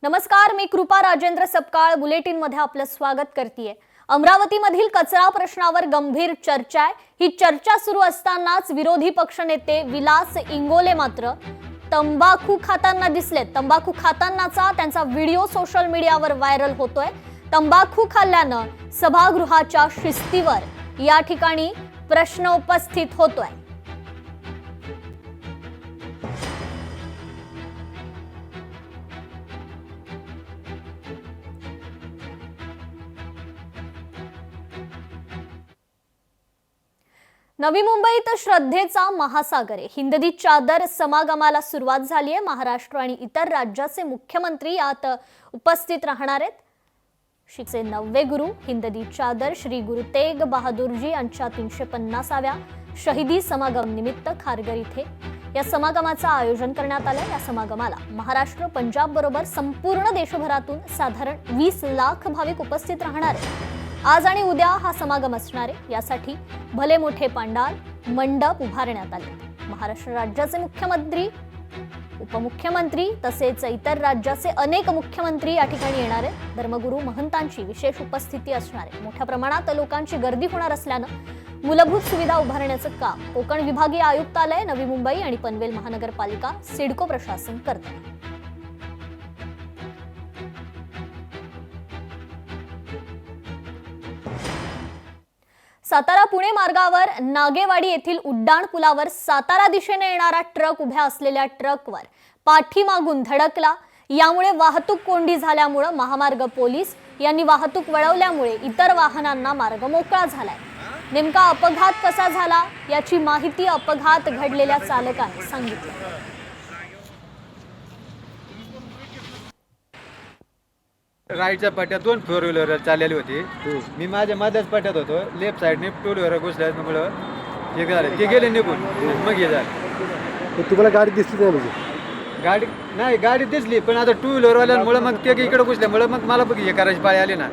नमस्कार, मी कृपा राजेंद्र सपकाळ बुलेटिन मध्ये आपलं स्वागत करतेय। अमरावतीमधील कचरा प्रश्नावर गंभीर चर्चा आहे। ही चर्चा सुरू असतानाच विरोधी पक्षनेते विलास इंगोले मात्र तंबाखू खाताना दिसले। तंबाखू खातानाचा त्यांचा व्हिडिओ सोशल मीडियावर व्हायरल होतोय। तंबाखू खाल्ल्यानं सभागृहाच्या शिस्तीवर या ठिकाणी प्रश्न उपस्थित होतोय। नवी मुंबईत श्रद्धेचा महासागर आहे। हिंददी चादर समागमाला सुरुवात झाली आहे। महाराष्ट्र आणि इतर राज्याचे मुख्यमंत्री यात उपस्थित राहणार आहेत। शीखचे 9वे गुरु हिंददी चादर श्री गुरु तेग बहादुरजी यांच्या 350व्या शहीदी समागम निमित्त खारघर इथे या समागमाचं आयोजन करण्यात आलं। या समागमाला महाराष्ट्र, पंजाब बरोबर संपूर्ण देशभरातून साधारण 20 लाख भाविक उपस्थित राहणार आहेत। आज आणि उद्या हा समागम असणार आहे। यासाठी भले मोठे पंडाल, मंडप उभारण्यात आले। महाराष्ट्र राज्याचे मुख्यमंत्री, उपमुख्यमंत्री तसेच इतर राज्याचे अनेक मुख्यमंत्री या ठिकाणी येणार आहेत। धर्मगुरू महंतांची विशेष उपस्थिती असणार आहे। मोठ्या प्रमाणात लोकांची गर्दी होणार असल्यानं मूलभूत सुविधा उभारण्याचं काम कोकण विभागीय आयुक्तालय, नवी मुंबई आणि पनवेल महानगरपालिका, सिडको प्रशासन करते। सातारा पुणे मार्गावर नागेवाडी येथील उड्डाण पुलावर सातारा दिशेने येणारा ट्रक उभ्या असलेल्या ट्रकवर पाठीमागून धडकला। यामुळे वाहतूक कोंडी झाल्यामुळे महामार्ग पोलीस यांनी वाहतूक वळवल्यामुळे इतर वाहनांना मार्ग मोकळा झालाय। नेमका अपघात कसा झाला याची माहिती अपघात घडलेल्या चालकाने सांगितली। राईटच्या पट्ट्यात 2 फोर व्हीलर चाललेली होती। मी माझ्या मध्येच पट्ट्यात होतो। लेफ्ट साईडने 2 व्हीलर घुसल्यामुळं ते झालं, ते गेले निघून, मग हे झालं। तुम्हाला गाडी दिसली नाही म्हणजे? गाडी नाही, गाडी दिसली पण आता 2 व्हीलरवाल्यांमुळे मग ते इकडे घुसल्यामुळे मग मला बघ हे करायची पाळी आली ना।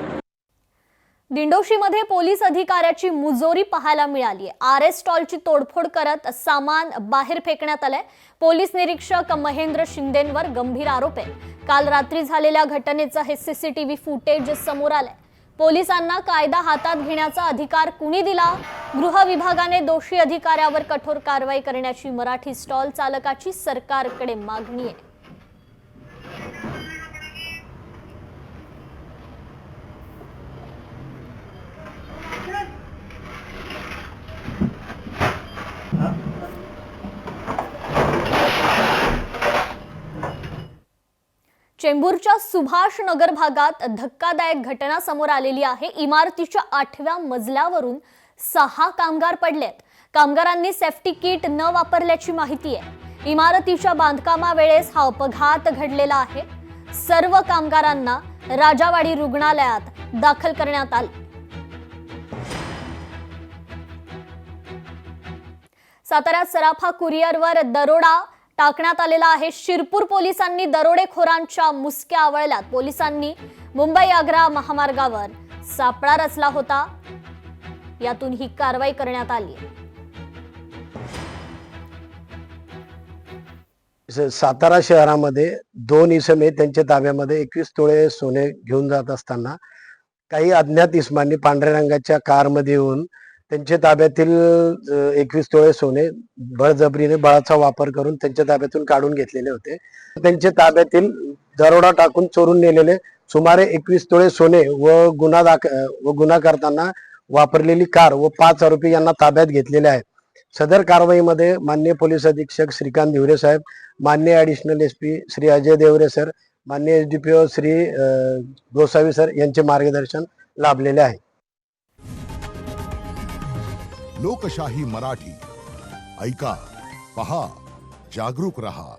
दिंडोशीमध्ये पोलीस अधिकाऱ्याची मुजोरी पाहायला मिळाली आहे। आरएस स्टॉलची तोडफोड करत सामान बाहेर फेकण्यात आलंय। पोलीस निरीक्षक महेंद्र शिंदेंवर गंभीर आरोप आहे। काल रात्री झालेल्या घटनेचं हे सीसीटीव्ही फुटेज समोर आलंय। पोलिसांना कायदा हातात घेण्याचा अधिकार कुणी दिला? गृह विभागाने दोषी अधिकाऱ्यावर कठोर कारवाई करण्याची मराठी स्टॉल चालकाची सरकारकडे मागणी आहे। चेंबूरच्या सुभाष नगर भागात धक्कादायक घटना समोर आलेली आहे। इमारतीच्या 8व्या मजल्यावरून 6 कामगार पडलेत। कामगारांनी सेफ्टी किट न वापरल्याची माहिती आहे। इमारतीच्या बांधकामावेळेस हा अपघात घडलेला आहे। सर्व कामगारांना राजावाडी रुग्णालयात दाखल करण्यात आले। साताऱ्यात सराफा कुरिअरवर दरोडा टाकण्यात आलेला आहे। शिरपूर पोलिसांनी दरोडेखोरांच्या मुसक्या आवळल्यात। पोलिसांनी मुंबई-आग्रा महामार्गावर सापळा रचला होता। यातून ही कारवाई करण्यात आली। सातारा शहरामध्ये 2 इसमे त्यांच्या ताब्यामध्ये 21 तोळे सोने घेऊन जात असताना काही अज्ञात इसमांनी पांढऱ्या रंगाच्या कारमध्ये येऊन त्यांच्या ताब्यातील 21 तोळे सोने बळजबरीने बळाचा वापर करून त्यांच्या ताब्यातून काढून घेतलेले होते। त्यांच्या ताब्यातील दरोडा टाकून चोरून नेलेले सुमारे 21 तोळे सोने व गुन्हा करताना वापरलेली कार व 5 आरोपी यांना ताब्यात घेतलेले आहेत। सदर कारवाईमध्ये माननीय पोलीस अधीक्षक श्रीकांत धिवरे साहेब, माननीय additional SP Shri Ajay Deore sir, माननीय एसडीपीओ श्री गोसावी सर यांचे मार्गदर्शन लाभलेले आहे। लोकशाही मराठी ऐका, पहा, जागरूक रहा।